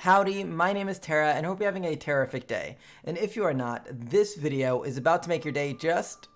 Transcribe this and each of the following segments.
Howdy, my name is Tara and hope you're having a terrific day. And if you are not, this video is about to make your day just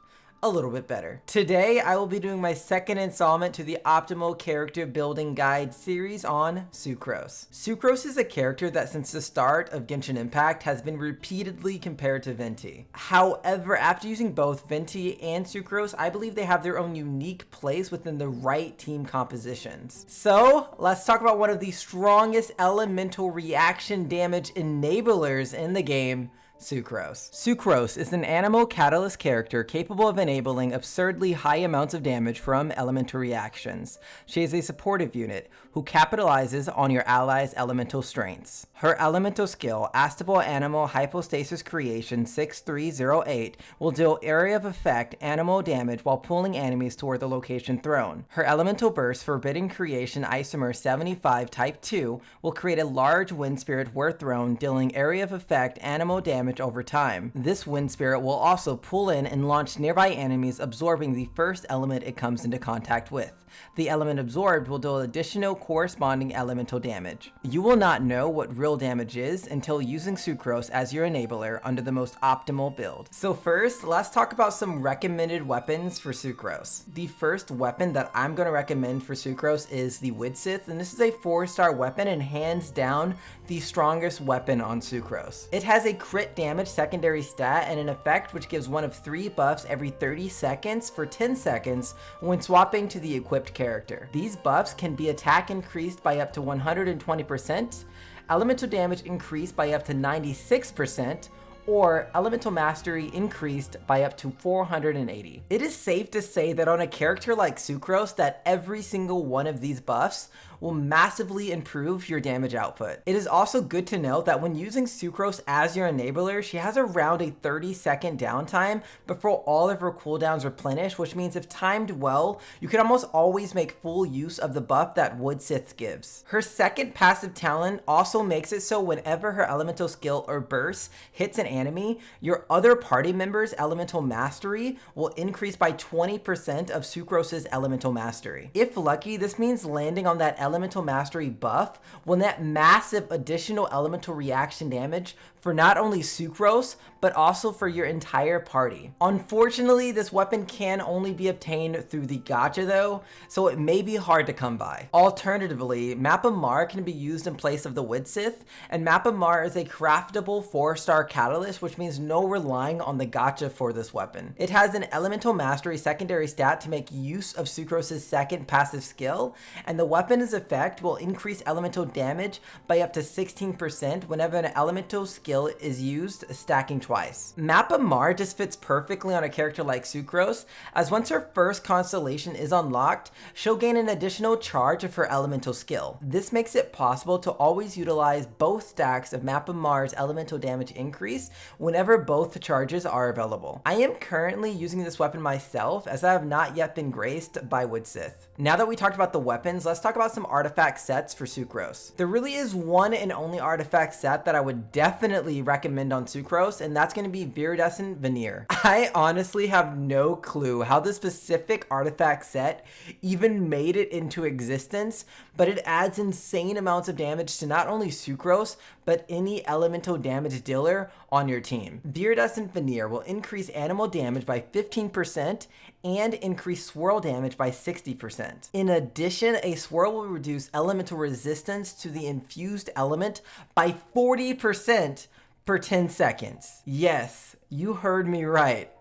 a little bit better. Today, I will be doing my second installment to the Optimal Character Building Guide series on Sucrose. Sucrose is a character that since the start of Genshin Impact has been repeatedly compared to Venti. However, after using both Venti and Sucrose, I believe they have their own unique place within the right team compositions. So, let's talk about one of the strongest elemental reaction damage enablers in the game, Sucrose. Sucrose is an animal catalyst character capable of enabling absurdly high amounts of damage from elemental reactions. She is a supportive unit who capitalizes on your allies' elemental strengths. Her elemental skill, Astable Animal Hypostasis Creation 6308, will deal area of effect animal damage while pulling enemies toward the location thrown. Her elemental burst, Forbidden Creation Isomer 75 Type 2, will create a large wind spirit where thrown, dealing area of effect animal damage over time. This wind spirit will also pull in and launch nearby enemies, absorbing the first element it comes into contact with. The element absorbed will deal additional corresponding elemental damage. You will not know what real damage is until using Sucrose as your enabler under the most optimal build. So first, let's talk about some recommended weapons for Sucrose. The first weapon that I'm going to recommend for Sucrose is the Widsith, and this is a 4-star weapon and hands down the strongest weapon on Sucrose. It has a crit damage secondary stat and an effect which gives one of 3 buffs every 30 seconds for 10 seconds when swapping to the equipped character. These buffs can be attack increased by up to 120%, elemental damage increased by up to 96%, or elemental mastery increased by up to 480. It is safe to say that on a character like Sucrose that every single one of these buffs will massively improve your damage output. It is also good to note that when using Sucrose as your enabler, she has around a 30-second downtime before all of her cooldowns replenish, which means if timed well, you can almost always make full use of the buff that Widsith gives. Her second passive talent also makes it so whenever her elemental skill or burst hits an enemy, your other party members' elemental mastery will increase by 20% of Sucrose's elemental mastery. If lucky, this means landing on that elemental mastery buff will net massive additional elemental reaction damage for not only Sucrose, but also for your entire party. Unfortunately, this weapon can only be obtained through the gacha though, so it may be hard to come by. Alternatively, Mappa Mar can be used in place of the Widsith, and Mappa Mar is a craftable 4-star catalyst, which means no relying on the gacha for this weapon. It has an elemental mastery secondary stat to make use of Sucrose's second passive skill, and the weapon's effect will increase elemental damage by up to 16% whenever an elemental skill is used, stacking twice. Mappa Mar just fits perfectly on a character like Sucrose, as once her first constellation is unlocked, she'll gain an additional charge of her elemental skill. This makes it possible to always utilize both stacks of Mappa Mar's elemental damage increase whenever both charges are available. I am currently using this weapon myself, as I have not yet been graced by Widsith. Now that we talked about the weapons, let's talk about some artifact sets for Sucrose. There really is one and only artifact set that I would definitely recommend on Sucrose, and that's going to be Viridescent Veneer. I honestly have no clue how this specific artifact set even made it into existence, but it adds insane amounts of damage to not only Sucrose, but any elemental damage dealer on your team. Viridescent Veneer will increase animal damage by 15% and increase swirl damage by 60%. In addition, a swirl will reduce elemental resistance to the infused element by 40% per 10 seconds. Yes, you heard me right.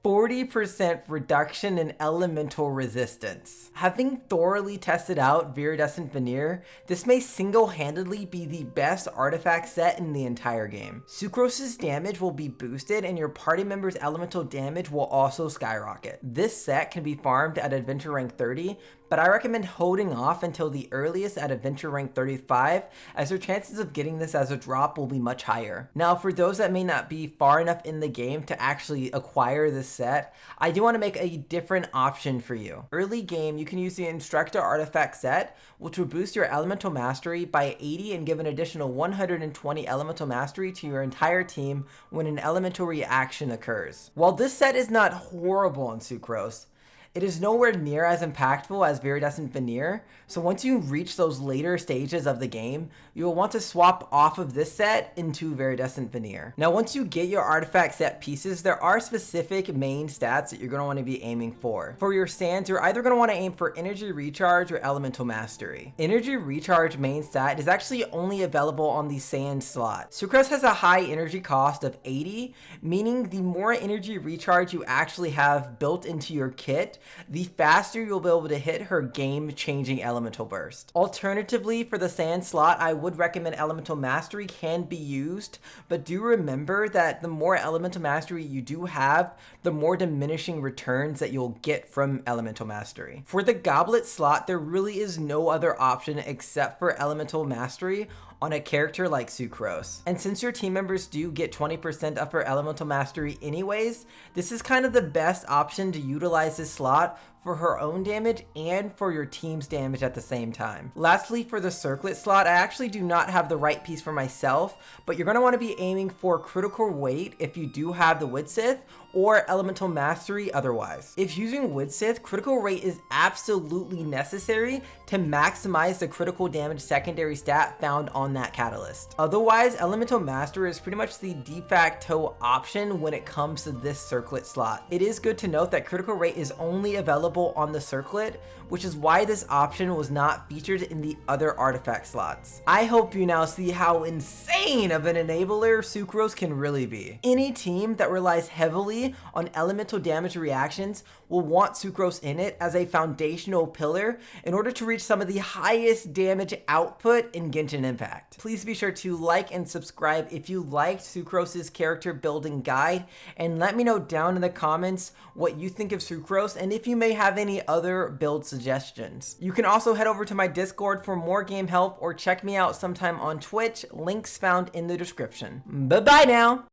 40% reduction in elemental resistance. Having thoroughly tested out Viridescent Veneer, this may single-handedly be the best artifact set in the entire game. Sucrose's damage will be boosted and your party members' elemental damage will also skyrocket. This set can be farmed at Adventure Rank 30, but I recommend holding off until the earliest at Adventure Rank 35, as your chances of getting this as a drop will be much higher. Now, for those that may not be far enough in the game to actually acquire this set, I do want to make a different option for you. Early game, you can use the Instructor Artifact Set, which will boost your elemental mastery by 80 and give an additional 120 elemental mastery to your entire team when an elemental reaction occurs. While this set is not horrible on Sucrose, It is nowhere near as impactful as Viridescent Veneer, so once you reach those later stages of the game, you will want to swap off of this set into Viridescent Veneer. Now once you get your artifact set pieces, there are specific main stats that you're going to want to be aiming for. For your sands, you're either going to want to aim for Energy Recharge or Elemental Mastery. Energy Recharge main stat is actually only available on the sand slot. Sucrose has a high energy cost of 80, meaning the more energy recharge you actually have built into your kit, the faster you'll be able to hit her game-changing elemental burst. Alternatively, for the sand slot, I would recommend Elemental Mastery can be used, but do remember that the more Elemental Mastery you do have, the more diminishing returns that you'll get from Elemental Mastery. For the Goblet slot, there really is no other option except for Elemental Mastery on a character like Sucrose. And since your team members do get 20% of her Elemental Mastery anyways, this is kind of the best option to utilize this slot for her own damage and for your team's damage at the same time. Lastly, for the Circlet slot, I actually do not have the right piece for myself, but you're going to want to be aiming for Critical Weight if you do have the Widsith, or Elemental Mastery otherwise. If using Widsith, Critical Rate is absolutely necessary to maximize the critical damage secondary stat found on that catalyst. Otherwise, Elemental Mastery is pretty much the de facto option when it comes to this Circlet slot. It is good to note that Critical Rate is only available on the Circlet, which is why this option was not featured in the other artifact slots. I hope you now see how insane of an enabler Sucrose can really be. Any team that relies heavily on elemental damage reactions will want Sucrose in it as a foundational pillar in order to reach some of the highest damage output in Genshin Impact. Please be sure to like and subscribe if you liked Sucrose's character building guide, and let me know down in the comments what you think of Sucrose and if you may have any other build suggestions. You can also head over to my Discord for more game help or check me out sometime on Twitch, links found in the description. Bye bye now!